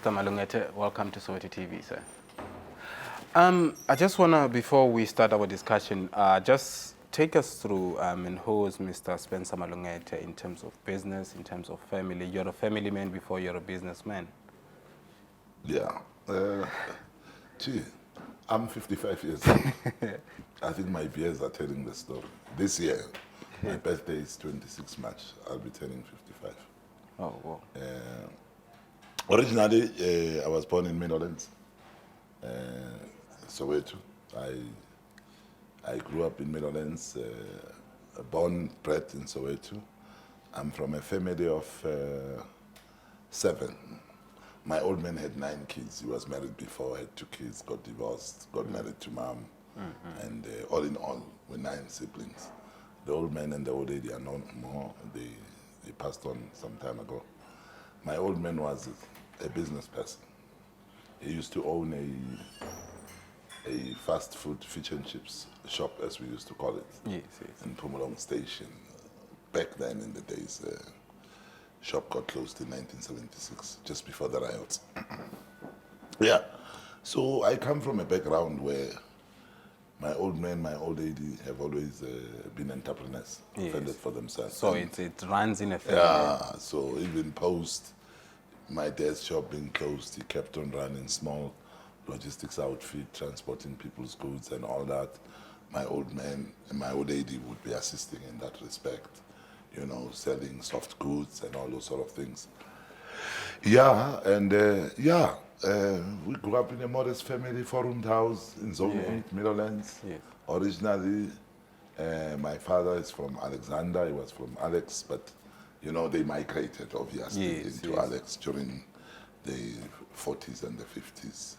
Mr. Malongete, welcome to Soweto TV, sir. I just want to, before we start our discussion, just take us through who is Mr. Spencer Malongete in terms of business, in terms of family. You're a family man before you're a businessman. Yeah. I'm 55 years old. I think my peers are telling the story. This year, my birthday is 26 March. I'll be turning 55. Oh, wow. Originally, I was born in Meadowlands, Soweto. I grew up in Meadowlands, born, bred in Soweto. I'm from a family of 7. My old man had 9 kids. He was married before, had 2 kids, got divorced, got married to mom. And all in all, we're 9 siblings. The old man and the old lady are no more. They passed on some time ago. My old man was a business person. He used to own a fast food fish and chips shop, as we used to call it, Yes. in Pumulong Station. Back then in the days, shop got closed in 1976, just before the riots. Yeah, so I come from a background where my old man, my old lady have always been entrepreneurs, fended for themselves. So it runs in a family. Yeah, so even post my dad's shop being closed, he kept on running small logistics outfit, transporting people's goods and all that. My old man and my old lady would be assisting in that respect, you know, selling soft goods and all those sort of things. Yeah, and we grew up in a modest family, 4-roomed house in Zone 8, Meadowlands. Yes. Originally, my father is from Alexander, he was from Alex, but you know, they migrated obviously into Alex during the 40s and the 50s.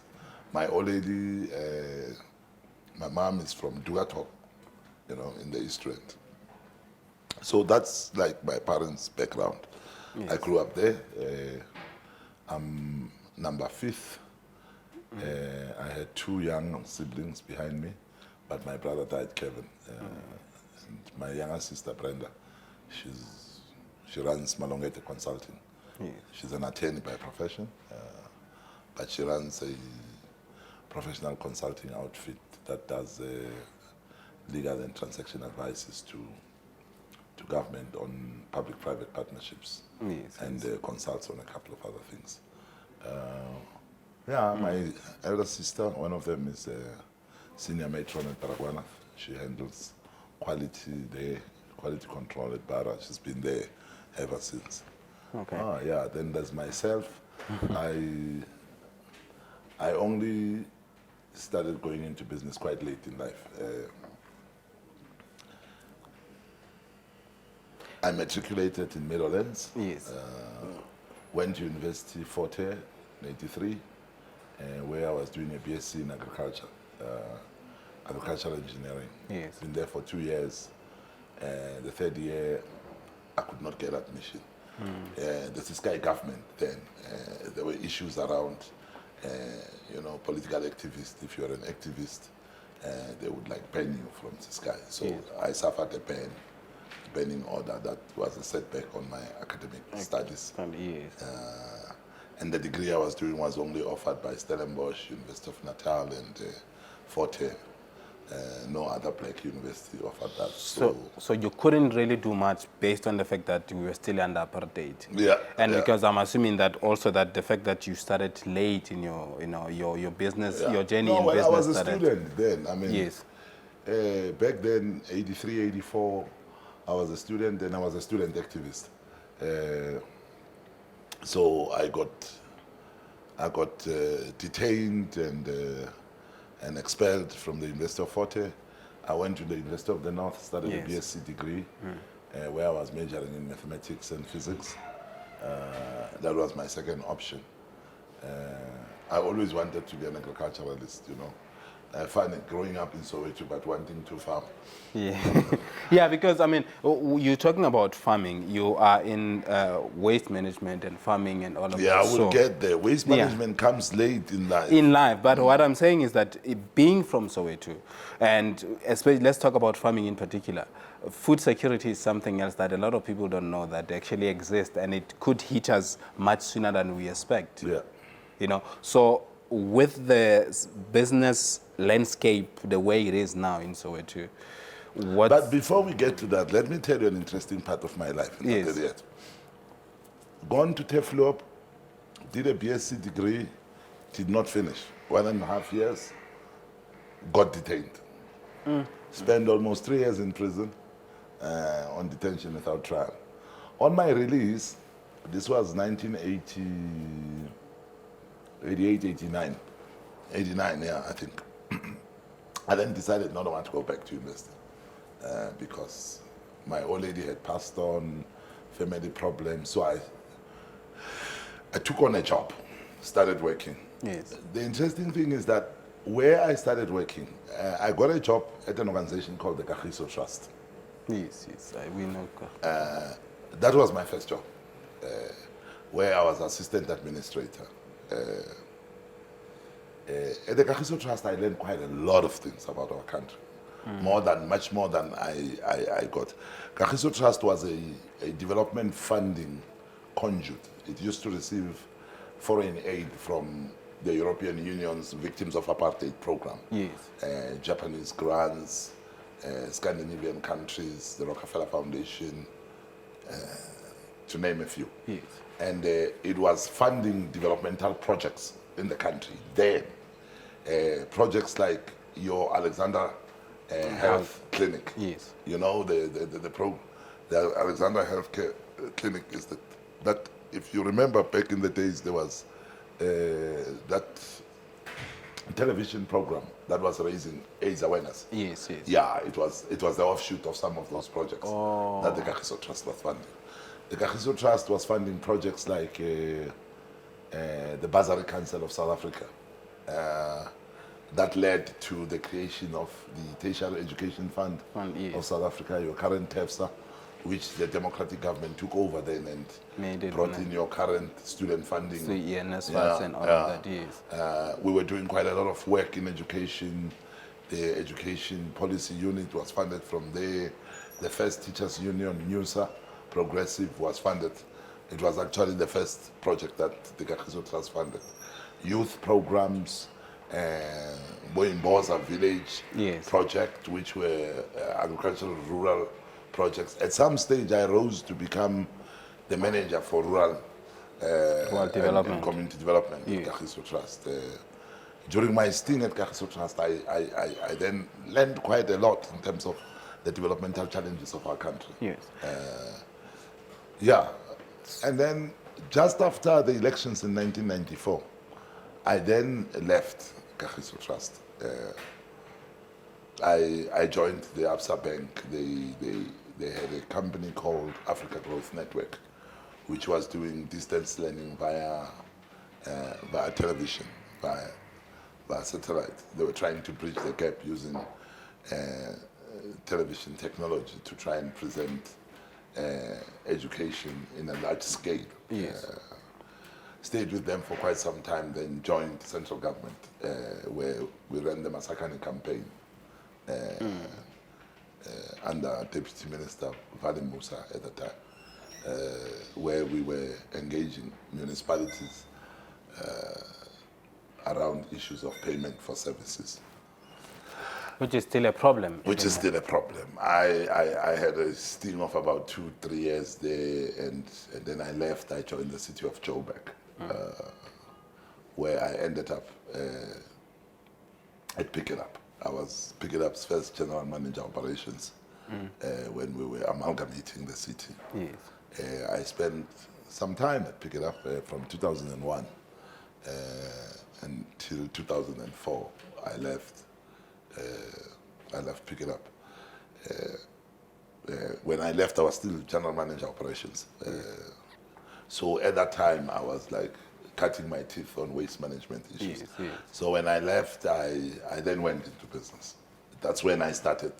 My old lady, my mom is from Dugato, you know, in the East End. So that's like my parents' background. Yes. I grew up there. I'm number 5th. I had 2 young siblings behind me, but my brother died, Kevin. And my younger sister, Brenda, she runs Malogete Consulting. Yes. She's an attorney by profession, but she runs a professional consulting outfit that does legal and transaction advices to government on public-private partnerships, and consults on a couple of other things. My elder sister, one of them is senior matron at Paraguana. She handles quality there, quality control at Bara. She's been there ever since. Okay. Then there's myself. I only started going into business quite late in life. I matriculated in Meadowlands. Yes. Went to University Forte in 83, where I was doing a BSc in agriculture, agricultural engineering. Yes. Been there for 2 years. The 3rd year, I could not get admission. The Sky government then, there were issues around, you know, political activists. If you're an activist, they would like ban you from Sky. So I suffered a banning order that was a setback on my academic studies. And the degree I was doing was only offered by Stellenbosch, University of Natal, and Forte. No other black university offered that. So you couldn't really do much based on the fact that we were still under apartheid. Yeah. And because I'm assuming that also that the fact that you started late in your business, your journey in business. I was a student then. I mean, yes. Back then, 83, 84, I was a student, then I was a student activist. So I got detained and expelled from the University of Forte. I went to the University of the North, studied a BSc degree, where I was majoring in mathematics and physics. That was my second option. I always wanted to be an agriculturalist, you know. I find it growing up in Soweto, but wanting to farm. Yeah, because I mean, you're talking about farming. You are in waste management and farming and all of that. Yeah, I will get there. Waste management comes late in life. But what I'm saying is that being from Soweto, and especially let's talk about farming in particular, food security is something else that a lot of people don't know that actually exists, and it could hit us much sooner than we expect. Yeah. you know. So with the business landscape the way it is now in Soweto, what? But before we get to that, let me tell you an interesting part of my life in Yes. that area. Gone to Teflop, did a BSc degree, did not finish. 1.5 years, got detained. Spent almost 3 years in prison on detention without trial. On my release, this was 1988, 89. 89, yeah, I think. I then decided not to want to go back to university because my old lady had passed on, family problems. So I took on a job, started working. Yes. The interesting thing is that where I started working, I got a job at an organization called the Kagiso Trust. Yes, we know. That was my first job, where I was assistant administrator. At the Kagiso Trust, I learned quite a lot of things about our country, much more than I got. Kagiso Trust was a development funding conduit. It used to receive foreign aid from the European Union's Victims of Apartheid program. Yes. Japanese grants, Scandinavian countries, the Rockefeller Foundation, to name a few. Yes. And it was funding developmental projects in the country then. Projects like your Alexander Health Clinic. Yes. You know, the Alexander Health Clinic is that if you remember back in the days, there was that television program that was raising AIDS awareness. Yes, yes. Yeah, it was the offshoot of some of those projects that the Kagiso Trust was funding. The Kagiso Trust was funding projects like the Bursary Council of South Africa. That led to the creation of the Tertiary Education Fund Yes. of South Africa, your current TEFSA, which the democratic government took over then and brought in your current student funding. So NSFAS and all of that, yes. We were doing quite a lot of work in education. The education policy unit was funded from there. The first teachers union, NUSA, Progressive, was funded. It was actually the first project that the Kagiso Trust funded. Youth programs, Boimboza Village project, which were agricultural rural projects. At some stage, I rose to become the manager for rural development and community development at Kagiso Trust. During my stint at Kagiso Trust, I then learned quite a lot in terms of the developmental challenges of our country. Yes. Yeah. And then just after the elections in 1994, I then left Kagiso Trust. I joined the Absa Bank. They had a company called Africa Growth Network, which was doing distance learning via television, via satellite. They were trying to bridge the gap using television technology to try and present education in a large scale. Yes. Stayed with them for quite some time, then joined central government, where we ran the Masakani campaign under Deputy Minister Vadim Musa at the time, where we were engaging municipalities around issues of payment for services. Which is still a problem. Which is still a problem. I had a stint of about 2-3 years there, and then I left. I joined the city of Joburg, where I ended up at Pick It Up. I was Pick It Up's first general manager operations when we were amalgamating the city. Yes. I spent some time at Pick It Up from 2001 until 2004. I left Pick It Up. When I left, I was still general manager operations. So at that time, I was like cutting my teeth on waste management issues. Yes, yes. So when I left, I then went into business. That's when I started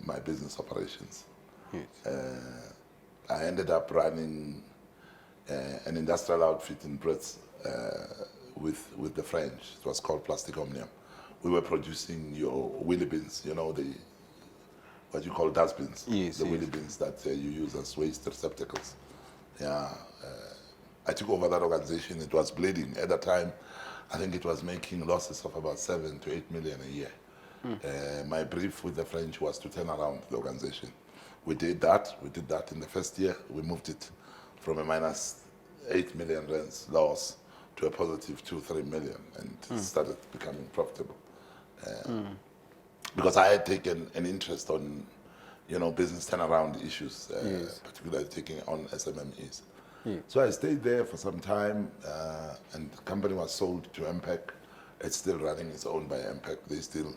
my business operations. Yes. I ended up running an industrial outfit in Brits with the French. It was called Plastic Omnium. We were producing your wheelie bins, you know, what you call dustbins. Yes, the yes. wheelie bins that you use as waste receptacles. Yeah. I took over that organization. It was bleeding. At the time, I think it was making losses of about 7 to 8 million a year. My brief with the French was to turn around the organization. We did that. We did that in the first year. We moved it from a minus 8 million rands loss to a positive 2-3 million, and it started becoming profitable. Because I had taken an interest on, business turnaround issues, particularly taking on SMMEs. So I stayed there for some time, and the company was sold to MPEC. It's still running. It's owned by MPEC. They're still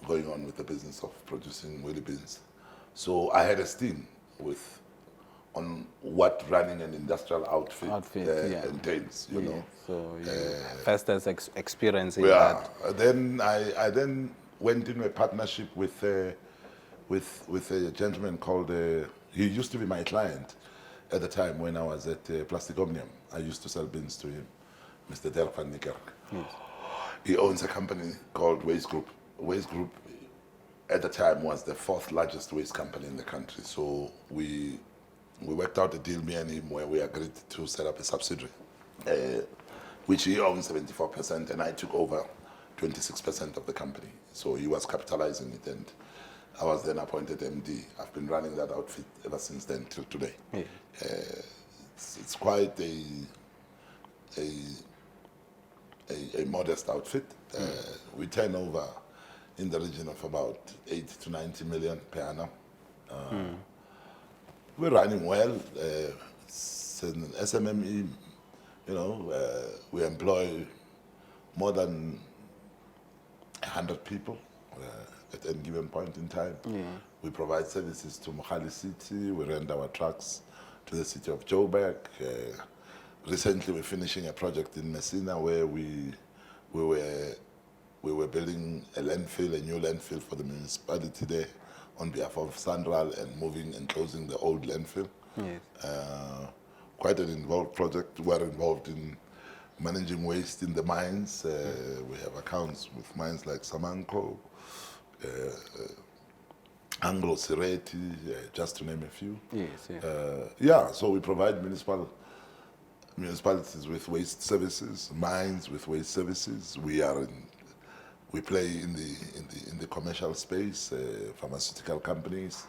going on with the business of producing wheelie bins. So I had a stint on what running an industrial outfit entails, you know. So you first as experience in that. Then I then went into a partnership with a gentleman called, he used to be my client at the time when I was at Plastic Omnium. I used to sell bins to him, Mr. Dirk van Niekerk. Yes. He owns a company called Waste Group. Waste Group at the time was the 4th largest waste company in the country. So we worked out a deal, me and him, where we agreed to set up a subsidiary, which he owns 74%, and I took over 26% of the company. So he was capitalizing it, and I was then appointed MD. I've been running that outfit ever since then till today. Yeah. It's quite a modest outfit. We turn over in the region of about 80 to 90 million per annum. We're running well. It's an SMME, we employ more than 100 people at any given point in time. We provide services to Mohali City. We rent our trucks to the city of Joburg. Recently, we're finishing a project in Messina where we were building a new landfill for the municipality there on behalf of Sandral, and moving and closing the old landfill. Yes. Quite an involved project. We're involved in managing waste in the mines. We have accounts with mines like Samanco, Anglo Sireti, just to name a few. Yes. So we provide municipalities with waste services, mines with waste services. We play in the commercial space, pharmaceutical companies,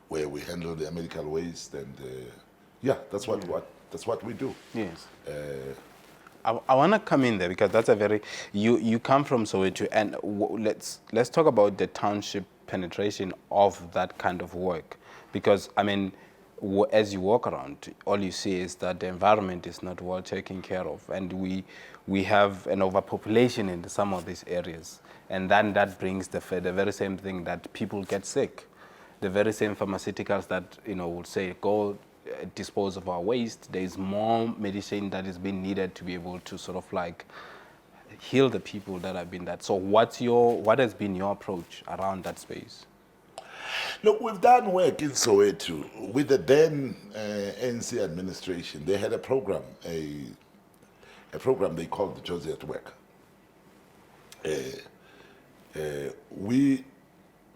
where we handle their medical waste, and that's what we do. Yes. I want to come in there because that's a very you come from Soweto, and let's talk about the township penetration of that kind of work, because I mean, as you walk around, all you see is that the environment is not well taken care of, and we have an overpopulation in some of these areas, and then that brings the very same thing that people get sick, the very same pharmaceuticals that will say go dispose of our waste. There is more medicine that is being needed to be able to sort of like heal the people that have been that. So what has been your approach around that space? Look, we've done work in Soweto with the then ANC administration. They had a program, a program they called the Josie at Work.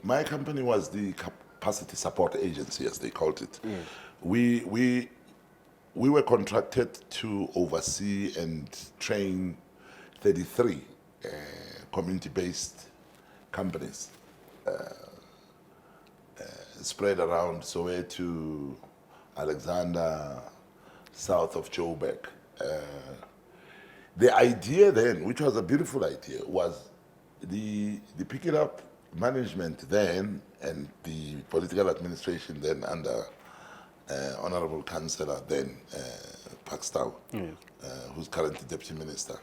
My company was the capacity support agency, as they called it. Yes. We were contracted to oversee and train 33 community-based companies spread around Soweto, Alexander, south of Joburg. The idea then, which was a beautiful idea, was the picking up management then and the political administration then under Honorable Councillor then Pakstow, who's currently Deputy Minister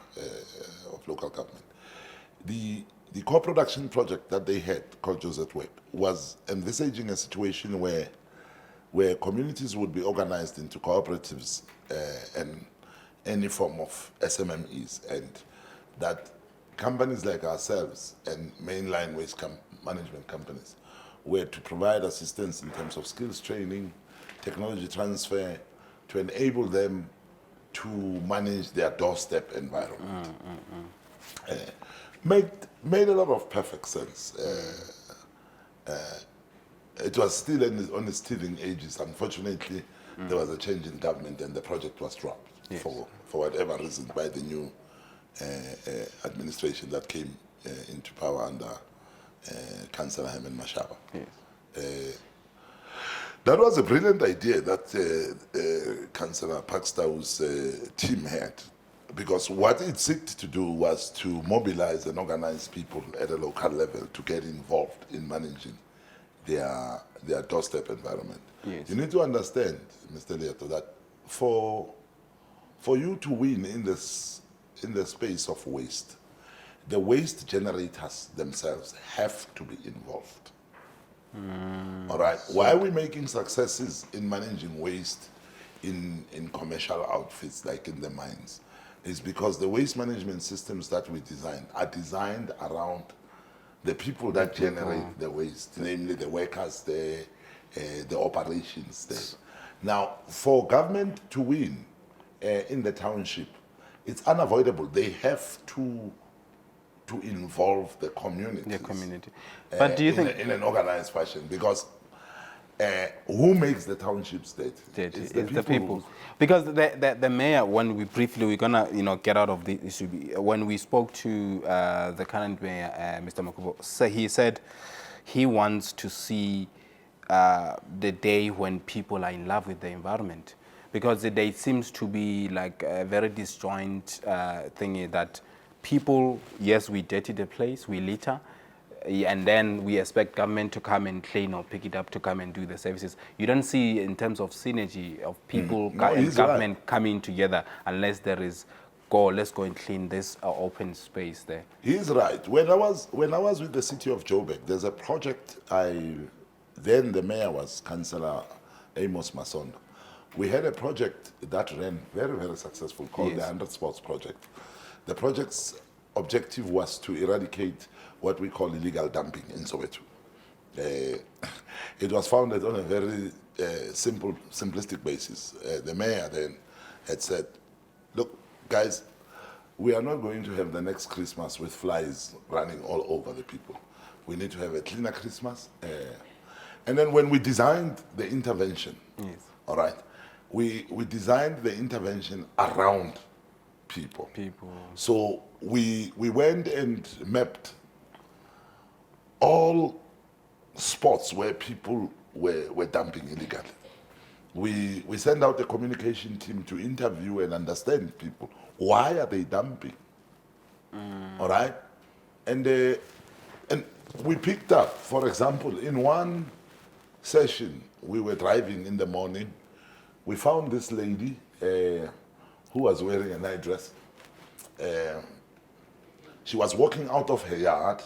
of Local Government. The co-production project that they had called Joseph Webb was envisaging a situation where communities would be organized into cooperatives and any form of SMMEs, and that companies like ourselves and mainline waste management companies were to provide assistance in terms of skills training, technology transfer, to enable them to manage their doorstep environment. Made a lot of perfect sense. It was still on its teething ages. Unfortunately, there was a change in government and the project was dropped. Yes. for whatever reason by the new administration that came into power under Councillor Herman Mashaba. Yes. That was a brilliant idea that Councillor Pakstow's team had, because what it sought to do was to mobilize and organize people at a local level to get involved in managing their doorstep environment. Yes. You need to understand, Mr. Leeto, that for you to win in the space of waste, the waste generators themselves have to be involved. All right. Why are we making successes in managing waste in commercial outfits like in the mines? Is because the waste management systems that we design are designed around the people that generate the waste, namely the workers there, the operations there. Now, for government to win in the township, it's unavoidable. They have to involve the community. The community. But do you think in an organized fashion? Because who makes the townships dead? It's the people. Because the mayor, when we're gonna get out of the issue. When we spoke to the current mayor, Mr. Makubo, so he said he wants to see the day when people are in love with the environment, because the day seems to be like a very disjoint thing that people, yes, we dirty the place, we litter, and then we expect government to come and clean or pick it up to come and do the services. You don't see in terms of synergy of people and government coming together unless there is, let's go and clean this open space there. He's right. When I was with the city of Joburg, there's a project then the mayor was Councillor Amos Masondo. We had a project that ran very, very successful called the 100 Sports Project. The project's objective was to eradicate what we call illegal dumping in Soweto. It was founded on a very simplistic basis. The mayor then had said, look, guys, we are not going to have the next Christmas with flies running all over the people. We need to have a cleaner Christmas. And then when we designed the intervention, all right, we designed the intervention around people. So we went and mapped all spots where people were dumping illegally. We sent out a communication team to interview and understand people. Why are they dumping? All right? And we picked up, for example, in one session, we were driving in the morning, we found this lady who was wearing a night dress. She was walking out of her yard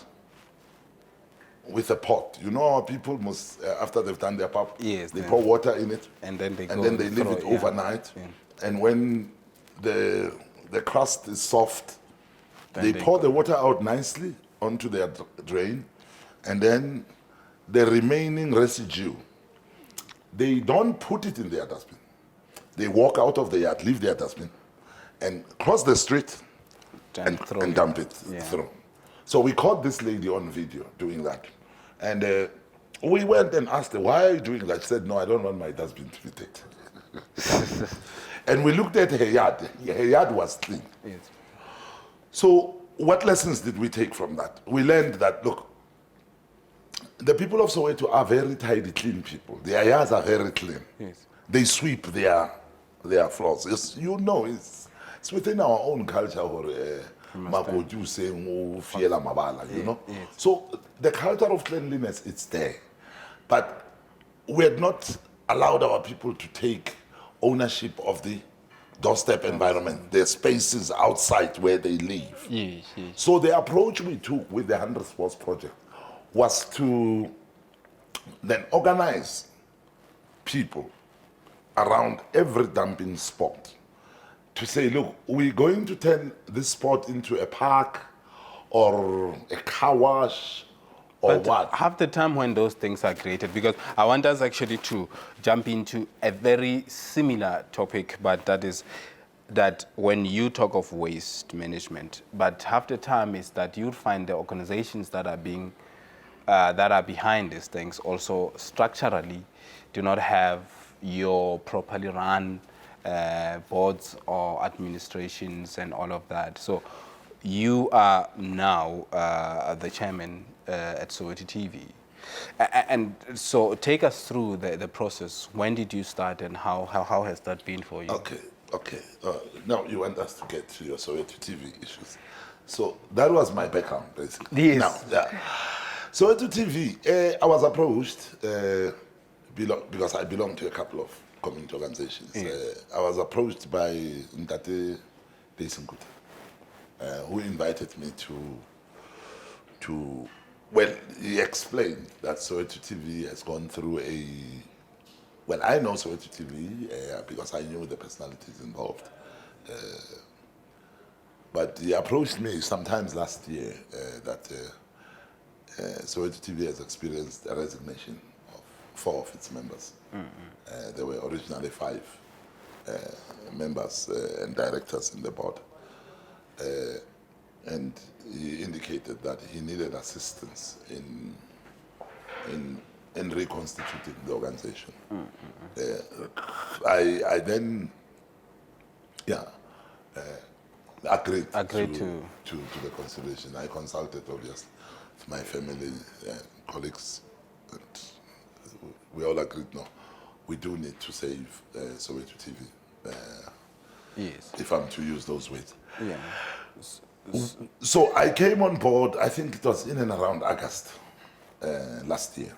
with a pot. You know how people must, after they've done their pap, they pour water in it, and then they leave it overnight. And when the crust is soft, they pour the water out nicely onto their drain, and then the remaining residue, they don't put it in their dustbin. They walk out of the yard, leave their dustbin, and cross the street and dump it through. So we caught this lady on video doing that. And we went and asked her, why are you doing that? She said, no, I don't want my dustbin to be taken. And we looked at her yard. Her yard was clean. So what lessons did we take from that? We learned that, look, the people of Soweto are very tidy, clean people. Their yards are very clean. They sweep their floors. It's within our own culture, or Makoti saying, Fiela Mabala, you know. So the culture of cleanliness, it's there. But we had not allowed our people to take ownership of the doorstep environment, their spaces outside where they live. So the approach we took with the 100 Sports Project was to then organize people around every dumping spot to say, look, we're going to turn this spot into a park or a car wash or what. Half the time when those things are created, because I want us actually to jump into a very similar topic, but that is that when you talk of waste management, but half the time is that you'll find the organizations that are being that are behind these things also structurally do not have your properly run boards or administrations and all of that. So you are now the chairman at Soweto TV. And so take us through the process. When did you start and how has that been for you? Okay, okay. Now you want us to get to your Soweto TV issues. So that was my background, basically. Yes. Now, yeah. Soweto TV, I was approached because I belong to a couple of community organizations. Yes. I was approached by Ntate Nkuta, who invited me to, well, he explained that Soweto TV has gone through well, I know Soweto TV because I knew the personalities involved. But he approached me sometimes last year that Soweto TV has experienced a resignation of 4 of its members. There were originally 5 members and directors in the board. And he indicated that he needed assistance in reconstituting the organization. I then, agreed to the consideration. I consulted, obviously, with my family and colleagues, and we all agreed, no, we do need to save Soweto TV, Yes. if I'm to use those words. Yeah. So I came on board, I think it was in and around August last year.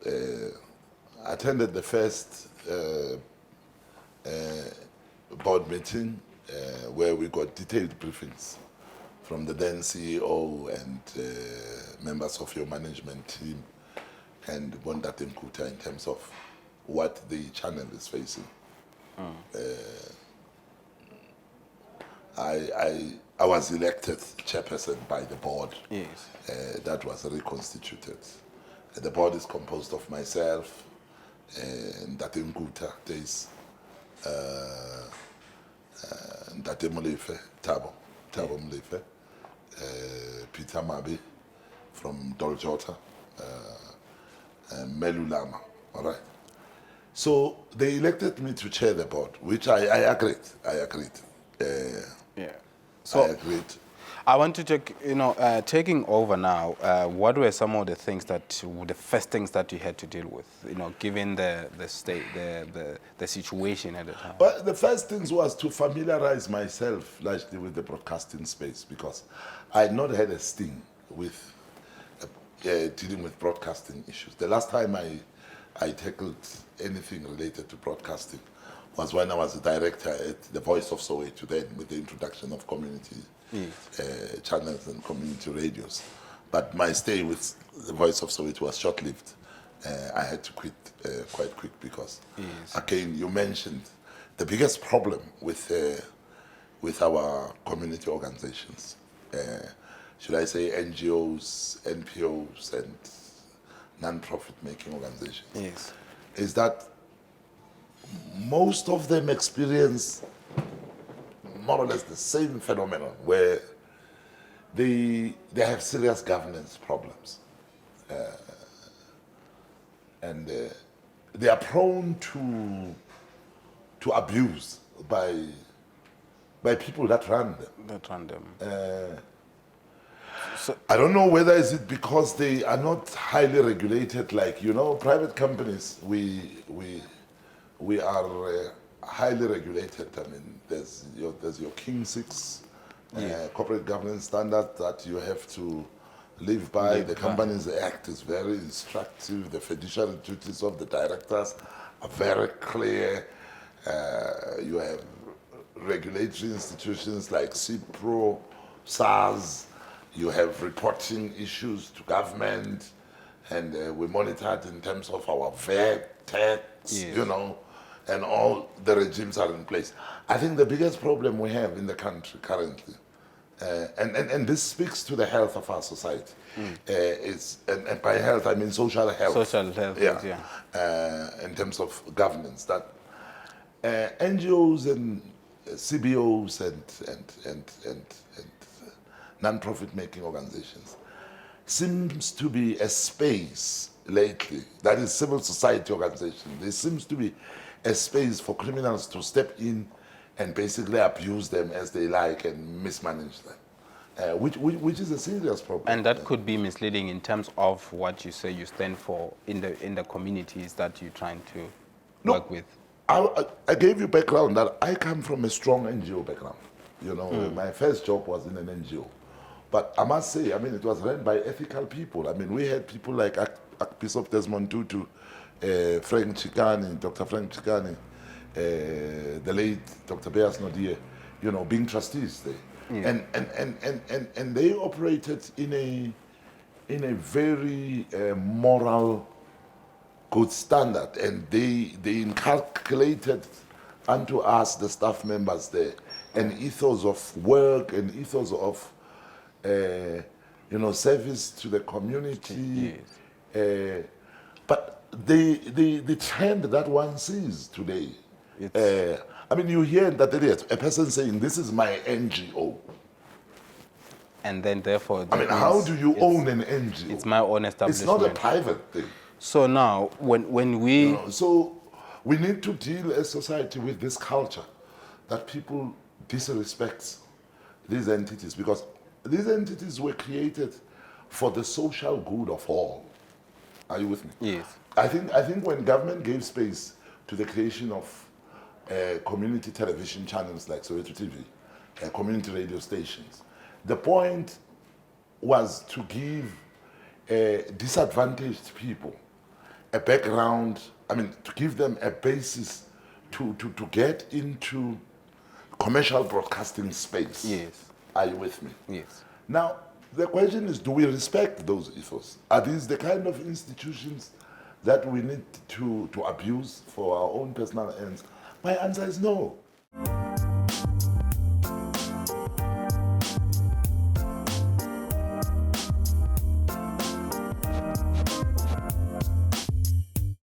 I attended the first board meeting where we got detailed briefings from the then CEO and members of your management team and Bontate Nkuta in terms of what the channel is facing. I was elected chairperson by the board. Yes. That was reconstituted. The board is composed of myself, Ntate Nkuta, Days, Ntate Molefe, Tabo Molefe, Peter Mabi from Doljota, Melu Lama, all right? So they elected me to chair the board, which I agreed. Yeah. So I agreed. I want to take, taking over now, what were some of the things the first things that you had to deal with, given the state, the situation at the time? Well, the first things was to familiarize myself largely with the broadcasting space because I had not had a sting with dealing with broadcasting issues. The last time I tackled anything related to broadcasting was when I was a director at the Voice of Soweto, then with the introduction of community channels and community radios. But my stay with the Voice of Soweto was short-lived. I had to quit quite quick because, again, you mentioned the biggest problem with our community organizations, should I say NGOs, NPOs, and non-profit making organizations, is that most of them experience more or less the same phenomenon where they have serious governance problems. And they are prone to abuse by people that run them. I don't know whether is it because they are not highly regulated, like, private companies, we are highly regulated. I mean, there's your King 6 corporate governance standard that you have to live by. The Companies Act is very instructive. The fiduciary duties of the directors are very clear. You have regulatory institutions like CIPRO, SARS. You have reporting issues to government, and we monitor it in terms of our VAT, tax, and all the regimes are in place. I think the biggest problem we have in the country currently, and this speaks to the health of our society, is, and by health I mean social health. Social health, in terms of governance, that NGOs and CBOs and non-profit making organizations seems to be a space lately, that is civil society organization, there seems to be a space for criminals to step in and basically abuse them as they like and mismanage them, which is a serious problem. And that could be misleading in terms of what you say you stand for in the communities that you're trying to work with. I gave you background that I come from a strong NGO background. You know, my first job was in an NGO. But I must say, I mean, it was run by ethical people. I mean, we had people like Bishop Desmond Tutu, Frank Chikani, Dr. Frank Chikani, the late Dr. Beas Nodia, you know, being trustees there. Yeah. And they operated in a very moral good standard, and they inculcated unto us, the staff members there, an ethos of work, an ethos of you know, service to the community. Yes. But the trend that one sees today, I mean, you hear that there is a person saying, "This is my NGO." And then therefore, I mean, how do you own an NGO? It's my own establishment. It's not a private thing. So now, when we... You know, so we need to deal as society with this culture that people disrespect these entities, because these entities were created for the social good of all. Are you with me? Yes. I think when government gave space to the creation of community television channels like Soweto TV, community radio stations, the point was to give disadvantaged people a background, I mean, to give them a basis to get into commercial broadcasting space. Yes. Are you with me? Yes. Now, the question is, do we respect those ethos? Are these the kind of institutions that we need to abuse for our own personal ends? My answer is no.